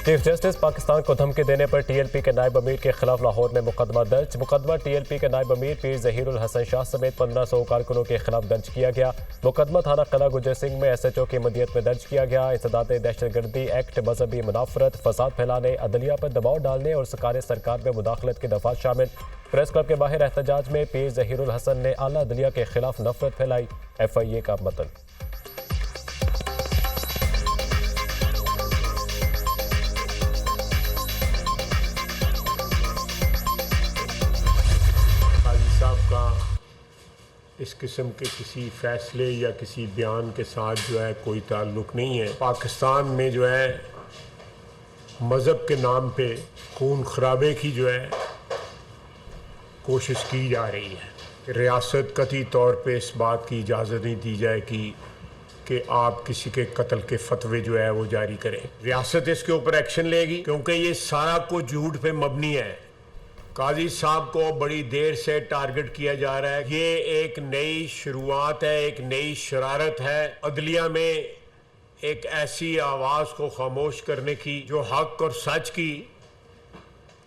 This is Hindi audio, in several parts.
चीफ जस्टिस पाकिस्तान को धमकी देने पर टीएलपी के नायब अमीर के खिलाफ लाहौर में मुकदमा दर्ज। मुकदमा टीएलपी के नायब अमीर पीर ज़हीरुल हसन शाह समेत 1500 कारकुनों के खिलाफ दर्ज किया गया। मुकदमा थाना किला गुजर सिंह में एसएचओ की मदीयत में दर्ज किया गया। इंसदाद दहशतगर्दी एक्ट, मजहबी मुनाफरत, फसाद फैलाने, अदलिया पर दबाव डालने और सरकार में मुदाखलत की दफात शामिल। प्रेस क्लब के बाहर एहतजाज में पीर ज़हीरुल हसन ने आला अदलिया के खिलाफ नफरत फैलाई। FIA का मतन। इस किस्म के किसी फैसले या किसी बयान के साथ जो है कोई ताल्लुक़ नहीं है। पाकिस्तान में जो है मज़हब के नाम पे खून खराबे की जो है कोशिश की जा रही है। रियासत कतई तौर पे इस बात की इजाज़त नहीं दी जाएगी कि आप किसी के कत्ल के फतवे जो है वो जारी करें। रियासत इसके ऊपर एक्शन लेगी क्योंकि ये सारा कुछ झूठ पे मबनी है। काजी साहब को बड़ी देर से टारगेट किया जा रहा है। ये एक नई शुरुआत है, एक नई शरारत है अदलिया में एक ऐसी आवाज़ को खामोश करने की जो हक और सच की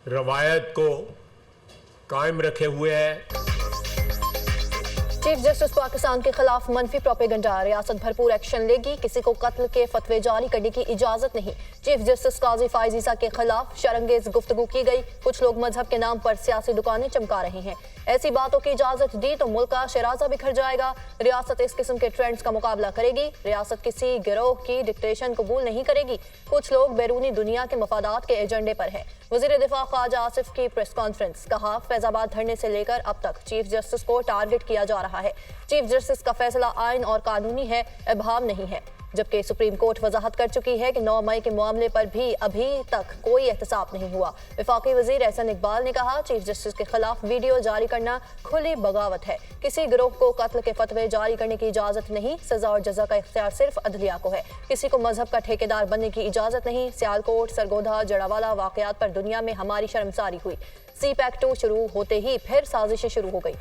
रवायत को कायम रखे हुए है। चीफ जस्टिस पाकिस्तान के खिलाफ मनफी प्रोपेगेंडा, रियासत भरपूर एक्शन लेगी, किसी को कत्ल के फतवे जारी करने की इजाजत नहीं। चीफ जस्टिस काजी फायज ईसा के खिलाफ शरंगेज गुफ्तगू की गई। कुछ लोग मजहब के नाम पर सियासी दुकानें चमका रहे हैं। ऐसी बातों की इजाजत दी तो मुल्क का शराजा बिखर जाएगा। रियासत इस किस्म के ट्रेंड्स का मुकाबला करेगी। रियासत किसी गिरोह की डिक्टेशन कबूल नहीं करेगी। कुछ लोग बैरूनी दुनिया के मफादात के एजेंडे पर है। वज़ीर दिफा ख्वाजा आसिफ की प्रेस कॉन्फ्रेंस, कहा फैजाबाद धरने से लेकर अब तक चीफ जस्टिस को टारगेट किया जा रहा है। चीफ जस्टिस का फैसला आइन और कानूनी है, इबहम नहीं है। जबकि सुप्रीम कोर्ट वजाहत कर चुकी है कि 9 मई के मामले पर भी अभी तक कोई एहतसाब नहीं हुआ। वफाकी वजीर एहसन इकबाल ने कहा चीफ जस्टिस के खिलाफ वीडियो जारी करना खुली बगावत है। किसी गिरोह को कत्ल के फतवे जारी करने की इजाजत नहीं। सजा और जजा का इख्तियार सिर्फ अदलिया को है। किसी को मजहब का ठेकेदार बनने की इजाजत नहीं। सियालकोट, सरगोधा, जड़ावाला वाकयात पर दुनिया में हमारी शर्मसारी हुई। CPAC 2 शुरू होते ही फिर साजिशें शुरू हो गई।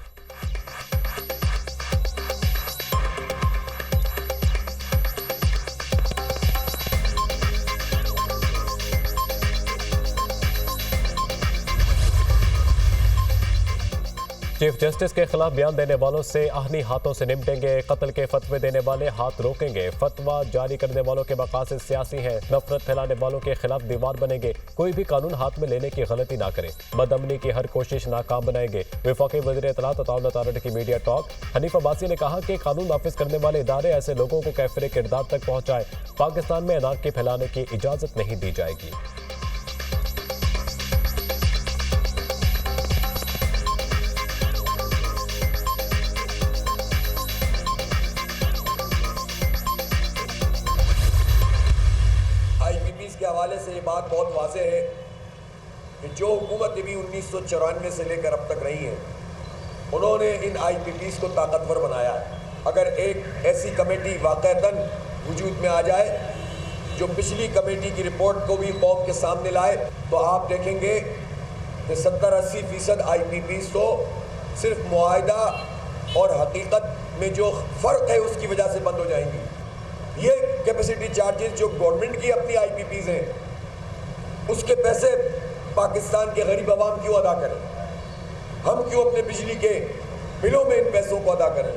चीफ जस्टिस के खिलाफ बयान देने वालों से आहनी हाथों से निपटेंगे। कत्ल के फतवे देने वाले हाथ रोकेंगे। फतवा जारी करने वालों के मकासद सियासी हैं। नफरत फैलाने वालों के खिलाफ दीवार बनेंगे। कोई भी कानून हाथ में लेने की गलती ना करे। बदअमनी की हर कोशिश नाकाम बनाएंगे। वफाकी वज़ीर इत्तलात और ताउन अथॉरिटी की मीडिया टॉक हनीफ अब्बासी ने कहा कि कानून नाफिज करने वाले इदारे ऐसे लोगों को कैफिर किरदार तक पहुंचाए। पाकिस्तान में अनारकी फैलाने की इजाजत नहीं दी जाएगी। के हवाले से ये बात बहुत वाज़ेह है कि जो हुकूमतें भी 1994 से लेकर अब तक रही हैं, उन्होंने इन IPPs को ताकतवर बनाया है। अगर एक ऐसी कमेटी वाक़अतन वजूद में आ जाए जो पिछली कमेटी की रिपोर्ट को भी कौम के सामने लाए, तो आप देखेंगे कि 70-80% IPPs तो सिर्फ मुआहदा और हकीकत में जो फ़र्क है उसकी वजह से बंद हो जाएंगी। ये कैपेसिटी चार्जेस जो गवर्नमेंट की अपनी IPPs हैं, उसके पैसे पाकिस्तान के गरीब आवाम क्यों अदा करें? हम क्यों अपने बिजली के बिलों में इन पैसों को अदा करें?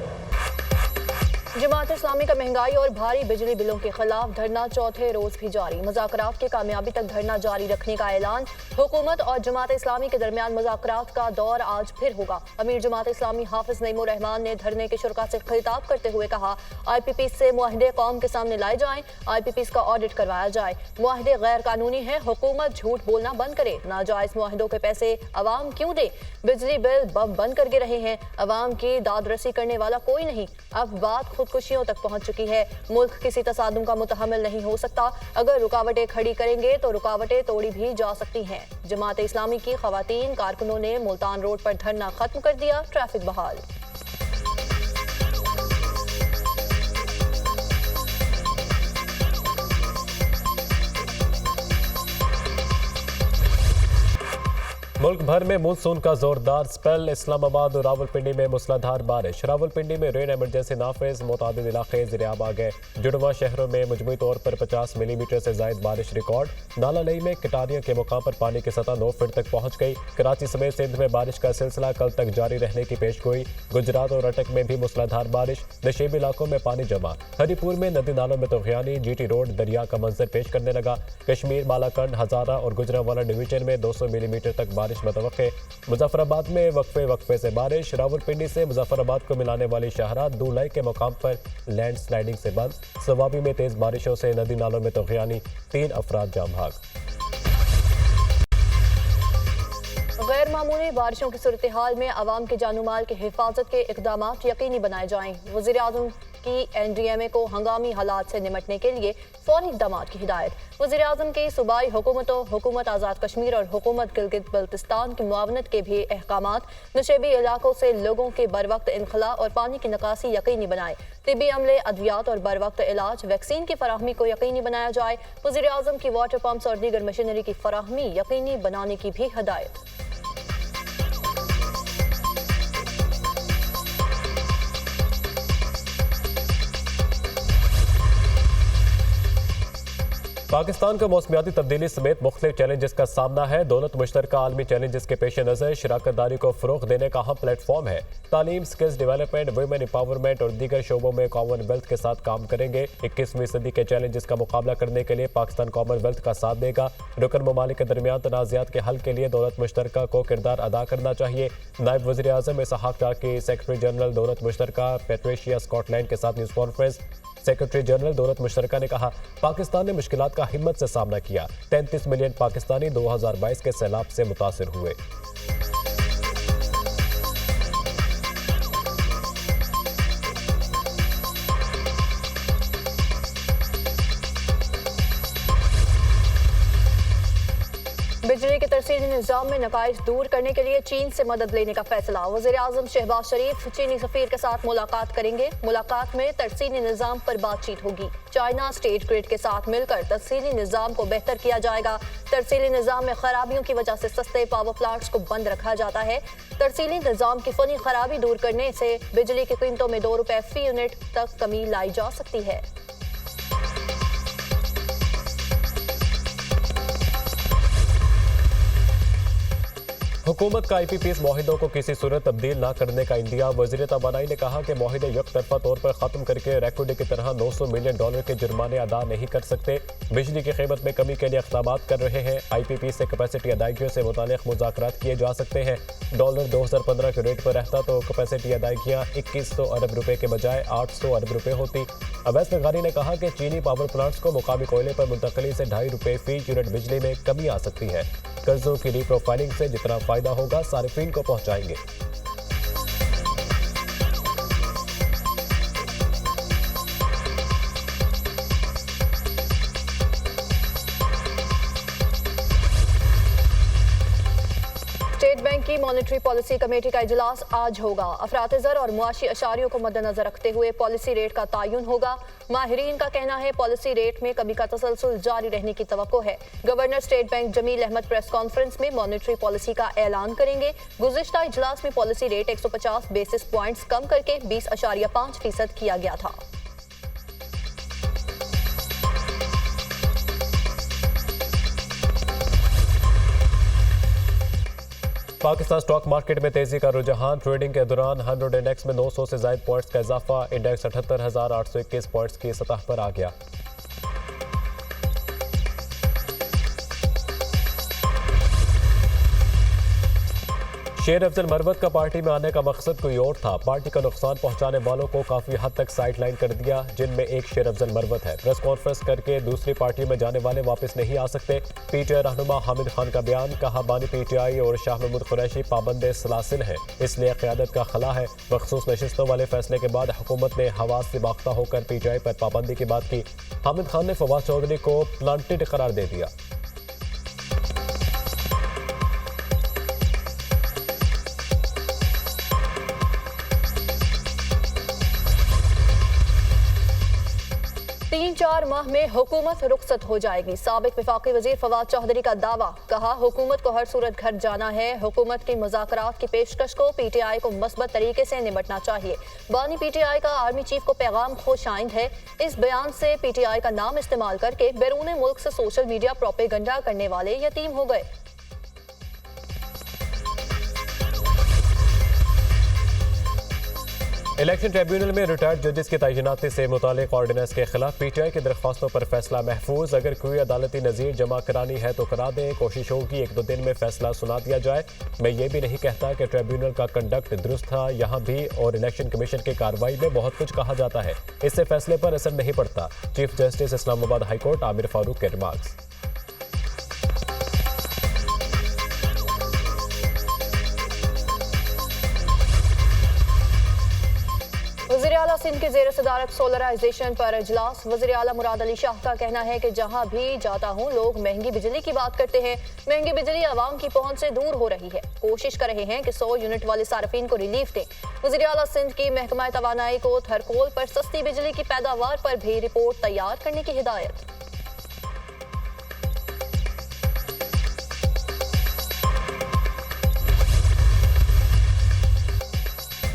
जमात इस्लामी का महंगाई और भारी बिजली बिलों के खिलाफ धरना चौथे रोज भी जारी। मुज़ाकरात की कामयाबी तक धरना जारी रखने का ऐलान। हुकूमत और जमात इस्लामी के दरमियान मुज़ाकरात का दौर आज फिर होगा। अमीर जमात इस्लामी हाफिज नईमुर रहमान ने धरने के शुरका से खिताब करते हुए कहा IPPs से मुआहदे कौम के सामने लाए जाएं। IPPs का ऑडिट करवाया जाए। मुआहदे गैर कानूनी है। हुकूमत झूठ बोलना बंद करे। नाजायज मुआहदों के पैसे अवाम क्यों दे? बिजली बिल बंद करके रहे हैं। अवाम की दादरसी करने वाला कोई नहीं। अब बात खुदकुशियों तक पहुंच चुकी है। मुल्क किसी तसादुम का मुतहम्मिल नहीं हो सकता। अगर रुकावटें खड़ी करेंगे तो रुकावटें तोड़ी भी जा सकती हैं। जमात इस्लामी की खवातीन कारकुनों ने मुल्तान रोड पर धरना खत्म कर दिया। ट्रैफिक बहाल। मुल्क मुल्क भर में मानसून का जोरदार स्पेल। इस्लामाबाद और रावलपिंडी में मूसलाधार बारिश। रावलपिंडी में रेन एमरजेंसी नाफिज, मुतादिद इलाके ज़ेर-आब आ गए। जुड़वा शहरों में मजमूई तौर पर 50 मिलीमीटर से ज़ायद बारिश रिकॉर्ड। नाला लई में कटारिया के मुकाम पर पानी की सतह 9 फीट तक पहुंच गई। कराची समेत सिंध में बारिश का सिलसिला कल तक जारी रहने की पेशगोई। गुजरात और अटक में भी मूसलाधार बारिश। नशेबी इलाकों में पानी जमा। हरीपुर में नदी नालों में तूफ़ानी। GT रोड दरिया का मंजर पेश करने लगा। कश्मीर, बालाकंड, हजारा और गुजरांवाला डिवीजन में 200 मिलीमीटर तक बारिश मतवक्के। मुजफ्फराबाद में वक्फे से बारिश। रावलपिंडी से मुजफ्फराबाद को मिलाने वाली शाहराह दूलाई के मुकाम पर लैंड स्लाइडिंग से बंद। सवाबी में तेज बारिशों से नदी नालों में तूफ़ानी, 3 अफराद जाम भाग। गैर मामूली बारिशों की सूरत हाल में आवाम के जानो माल की हिफाजत के इकदाम यकीनी बनाए जाएं। वज़ीर आज़म की NDMA को हंगामी हालात से निमटने के लिए फौरी इकदाम की हिदायत। वज़ीर आज़म की सूबाई हुकूमतों, हुकूमत आज़ाद कश्मीर और हुकूमत गिलगित बल्तिस्तान की मुआवनत के भी अहकामात। नशेबी इलाकों से लोगों के बर वक्त इनखला और पानी की निकासी यकीनी बनाए। तिबी अमले, अद्वियात और बर वक्त इलाज, वैक्सीन की फराहमी को यकीनी बनाया जाए। वज़ीर आज़म की वाटर पम्प्स और दीगर मशीनरी की फराहमी यकीनी बनाने की भी हिदायत। पाकिस्तान को मौसमियाती तब्दीली समेत मुख्तलिफ चैलेंजेस का सामना है। दौलत मुश्तरका आलमी चैलेंजेस के पेश नज़र शराकतदारी को फ़रोग़ देने का अहम प्लेटफॉर्म है। तालीम, स्किल्स डेवलपमेंट, वुमेन एम्पावरमेंट और दीगर शोबों में कॉमनवेल्थ के साथ काम करेंगे। 21वीं सदी के चैलेंजेस का मुकाबला करने के लिए पाकिस्तान कॉमनवेल्थ का साथ देगा। रुकन ममालिक के दरमियान तनाज़ात के हल के लिए दौलत मुश्तरका को किरदार अदा करना चाहिए। नायब वज़ीर आज़म इसहाक़ डार की सेक्रेटरी जनरल दौलत मुश्तरका पैट्रिशिया स्कॉटलैंड के साथ न्यूज़ कॉन्फ्रेंस। सेक्रेटरी जनरल दौलत मुश्तरका ने कहा, पाकिस्तान ने मुश्किलात का हिम्मत से सामना किया। 33 मिलियन पाकिस्तानी 2022 के सैलाब से मुतासिर हुए। बिजली के तरसीली निज़ाम में नकाइश दूर करने के लिए चीन से मदद लेने का फैसला। वज़ीर आज़म शहबाज शरीफ चीनी सफ़ीर के साथ मुलाकात करेंगे। मुलाकात में तरसीली निज़ाम पर बातचीत होगी। चाइना स्टेट ग्रिड के साथ मिलकर तरसीली निज़ाम को बेहतर किया जाएगा। तरसीली निज़ाम में खराबियों की वजह से सस्ते पावर प्लांट्स को बंद रखा जाता है। तरसीली निज़ाम की फनी खराबी दूर करने से बिजली की कीमतों में 2 रुपए फी यूनिट तक कमी लाई जा सकती है। हुकूमत का IPPs माहिदों को किसी सूरत तब्दील न करने का इंदिया। वज़ीर तवानाई ने कहा कि माहिदे यकतरफा तौर पर ख़त्म करके रेकॉर्ड की तरह $900 मिलियन के जुर्माने अदा नहीं कर सकते। बिजली की कीमत में कमी के लिए इक़दाम कर रहे हैं। IPP से कैपेसिटी अदायगियों से मुतालिक मुज़ाकरात किए जा सकते हैं। डॉलर 2015 के रेट पर रहता तो कैपेसिटी अदायगियाँ 2100 अरब रुपए के बजाय 800 अरब रुपए होती। अवैस नगारी ने कहा कि चीनी पावर प्लांट्स को मुकामी कोयले पर मुंतकली से 2.5 रुपए फी यूनिट बिजली में कमी आ सकती है। कर्जों की रीप्रोफाइलिंग से जितना फायदा होगा सारिफीन को पहुंचाएंगे। स्टेट बैंक की मॉनेटरी पॉलिसी कमेटी का इजलास आज होगा। अफरात-ए-ज़र और मुआशी अशारियों को मद्देनजर रखते हुए पॉलिसी रेट का तयन होगा। माहिरीन का कहना है पॉलिसी रेट में कमी का तसलसल जारी रहने की तवक्को है। Governor State Bank Jamil Ahmed press conference में मॉनेटरी पॉलिसी का ऐलान करेंगे। गुज़िश्ता इजलास में पॉलिसी रेट 150 बेसिस पॉइंट्स कम करके 20.5% किया गया था। पाकिस्तान स्टॉक मार्केट में तेजी का रुझान। ट्रेडिंग के दौरान 100 इंडेक्स में 900 से ज्यादा पॉइंट्स का इजाफा। इंडेक्स 78,821 पॉइंट्स की सतह पर आ गया। शेर अफजल मरवत का पार्टी में आने का मकसद कोई और था। पार्टी का नुकसान पहुंचाने वालों को काफी हद तक साइड लाइन कर दिया, जिनमें एक शेर अफजल मरवत है। प्रेस कॉन्फ्रेंस करके दूसरी पार्टी में जाने वाले वापस नहीं आ सकते। PTI रहनुमा हामिद खान का बयान, कहा बानी PTI और शाह महमूद कुरैशी पाबंद सलासिल है, इसलिए क़यादत का खला है। मखसूस नशिस्तों वाले फैसले के बाद हुकूमत ने हवास से बाख्ता होकर PTI पर पाबंदी की बात की। हामिद खान ने फवाद चौधरी को प्लांटेड करार दे दिया। 3-4 माह में हुकूमत रुखसत हो जाएगी। साबिक वफाकी वजीर फवाद चौधरी का दावा, कहा हुकूमत को हर सूरत घर जाना है। हुकूमत की मुज़ाकरात की पेशकश को PTI को मस्बत तरीके से निपटना चाहिए। बानी PTI का आर्मी चीफ को पैगाम खुश आइंद है। इस बयान से PTI का नाम इस्तेमाल करके बैरून मुल्क से सोशल मीडिया प्रोपेगेंडा करने वाले यतीम हो गए। इलेक्शन ट्रिब्यूनल में रिटायर्ड जजेस की तैनाती से मुतालिक ऑर्डिनेंस के खिलाफ PTI की दरख्वास्तों पर फैसला महफूज। अगर कोई अदालती नज़ीर जमा करानी है तो करा दें। कोशिश होगी 1-2 दिन में फैसला सुना दिया जाए। मैं ये भी नहीं कहता कि ट्रिब्यूनल का कंडक्ट दुरुस्त था। यहाँ भी और इलेक्शन कमीशन की कार्रवाई में बहुत कुछ कहा जाता है, इससे फैसले पर असर नहीं पड़ता। Chief justice Islamabad high court Aamir Farooq के रिमार्क्स। वज़ीर-ए-आला सिंध की ज़ेर सदारत सोलराइजेशन पर इजलास। वज़ीर-ए-आला मुराद अली शाह का कहना है कि जहां भी जाता हूं लोग महंगी बिजली की बात करते हैं। महंगी बिजली आवाम की पहुंच से दूर हो रही है। कोशिश कर रहे हैं कि 100 यूनिट वाले सार्फिन को रिलीफ दें। वज़ीर-ए-आला सिंध की महकमा तवानाई को थरकोल पर सस्ती बिजली की पैदावार पर भी रिपोर्ट तैयार करने की हिदायत।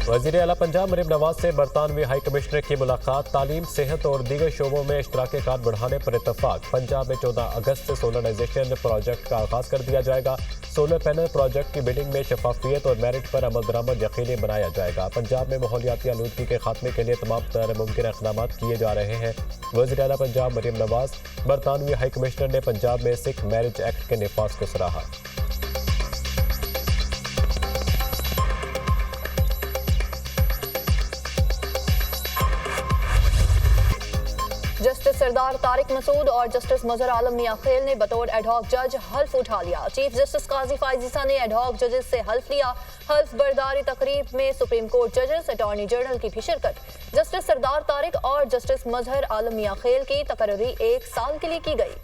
वज़ीर-ए-आला पंजाब मरीम नवाज से बरतानवी हाई कमिश्नर की मुलाकात। तालीम, सेहत और दीगर शोबों में इश्तराकी कार बढ़ाने पर इत्तफाक। पंजाब में 14 अगस्त से सोलराइजेशन प्रोजेक्ट का आगाज़ कर दिया जाएगा। सोलर पैनल प्रोजेक्ट की बिडिंग में शफाफियत और मेरिट पर अमल दरामद यकीनी बनाया जाएगा। पंजाब में माहौलियाती आलूदगी के खात्मे के लिए तमाम तरह मुमकिन इक़दाम किए जा रहे हैं। वज़ीर-ए-आला पंजाब मरीम नवाज। बरतानवी हाई कमिश्नर ने पंजाब में सिख मैरिज एक्ट के नफाज को सराहा। जस्टिस सरदार तारिक मसूद और जस्टिस मजहर आलम मियां खेल ने बतौर एडहॉक जज हल्फ उठा लिया। चीफ जस्टिस काजी फायजीसा ने एडहॉक जजेस से हल्फ लिया। हल्फ बर्दारी तकरीब में सुप्रीम कोर्ट जजेस, अटॉर्नी जनरल की भी शिरकत। जस्टिस सरदार तारिक और जस्टिस मजहर आलम मियां खेल की तकर्री 1 साल के लिए की गई।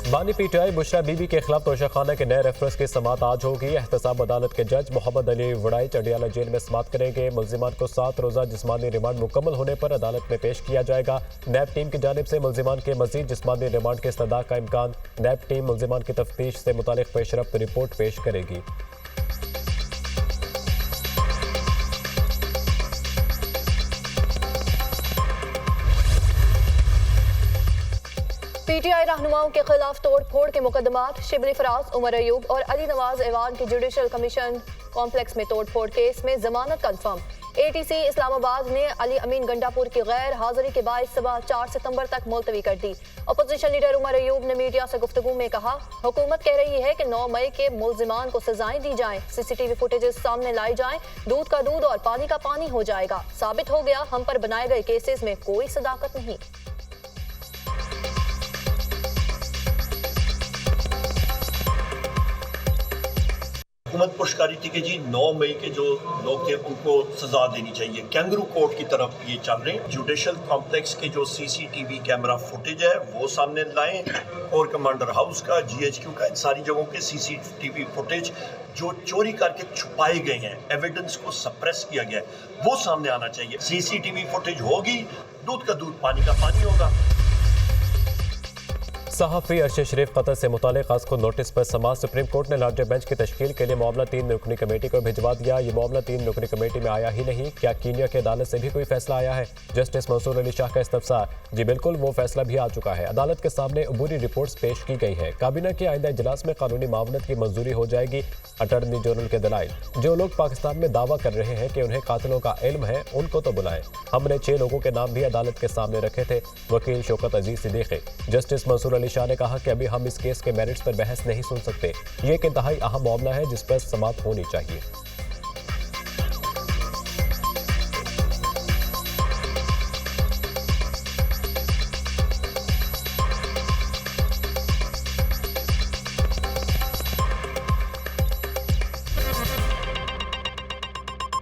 बानी PTI बुशरा बीबी के खिलाफ तोशाखाना के नए रेफरेंस की समात आज होगी। एहतसाब अदालत के जज मोहम्मद अली वड़ाई चंडियाला जेल में समात करेंगे। मुल्जिमान को 7 रोज़ा जिस्मानी रिमांड मुकम्मल होने पर अदालत में पेश किया जाएगा। नैब टीम की जानिब से मुल्जिमान के मजीद जिस्मानी रिमांड के इस्तदा का इम्कान। नैब टीम मुल्जिमान की तफ्तीश से मुतालिक पेशरफ्त रिपोर्ट पेश करेगी। PTI रहनुमाओं के खिलाफ तोड़ फोड़ के मुकदमात। शिबली फराज, उमर अयूब और अली नवाज ऐवान की जुडिशल कमीशन कॉम्प्लेक्स में तोड़ फोड़ केस में जमानत कंफर्म। ATC इस्लामाबाद ने अली अमीन गंडापुर की गैर हाजिरी के बाद सुबह 4 सितंबर तक मुलतवी कर दी। अपोजिशन लीडर उमर अयूब ने मीडिया से गुफ्तगू में कहा, हुकूमत कह रही है कि 9 मई के मुल्जिमान को सजाएं दी जाएं, CCTV फुटेजेस सामने लाई जाएं, दूध का दूध और पानी का पानी हो जाएगा। साबित हो गया हम पर बनाए गए केसेस में कोई सदाकत नहीं। हुकूमत पुश कर रही थी कि जी 9 मई के जो लोग थे उनको सजा देनी चाहिए। कैंगरू कोर्ट की तरफ ये चल रहे हैं। जुडिशल कॉम्प्लेक्स के जो CCTV कैमरा फुटेज है वो सामने लाएं। कोर कमांडर हाउस का, GHQ का, इन सारी जगहों के CCTV फुटेज जो चोरी करके छुपाए गए हैं, एविडेंस को सप्रेस किया गया है, वो सामने आना चाहिए। CCTV फुटेज होगी, दूध का दूध पानी का पानी होगा। सहाफ़ी अरशद शरीफ कत्ल से मुतालिक आज को नोटिस पर समाअत। सुप्रीम कोर्ट ने लार्जर बेंच की तश्कील के लिए मामला 3 रुकनी कमेटी को भिजवा दिया। ये मामला 3 रुकनी कमेटी में आया ही नहीं। क्या कीनिया की अदालत से भी कोई फैसला आया है? जस्टिस मंसूर अली शाह का इस्तफसार। जी बिल्कुल, वो फैसला भी आ चुका है। अदालत के सामने अबूरी रिपोर्ट्स पेश की गई हैं। काबीना के आइंदा इजलास में कानूनी मावनत की मंजूरी हो जाएगी। अटॉर्नी जनरल के दलाइल। जो लोग पाकिस्तान में दावा कर रहे हैं कि उन्हें कातिलों का इल्म है, उनको तो बुलाएं। हमने 6 लोगों के नाम भी अदालत के सामने रखे थे। वकील शौकत अजीज सिद्दीकी। जस्टिस मंसूर अली शाह ने कहा कि अभी हम इस केस के मेरिट्स पर बहस नहीं सुन सकते। ये एक इंतहाई अहम मामला है जिस पर समाअत होनी चाहिए।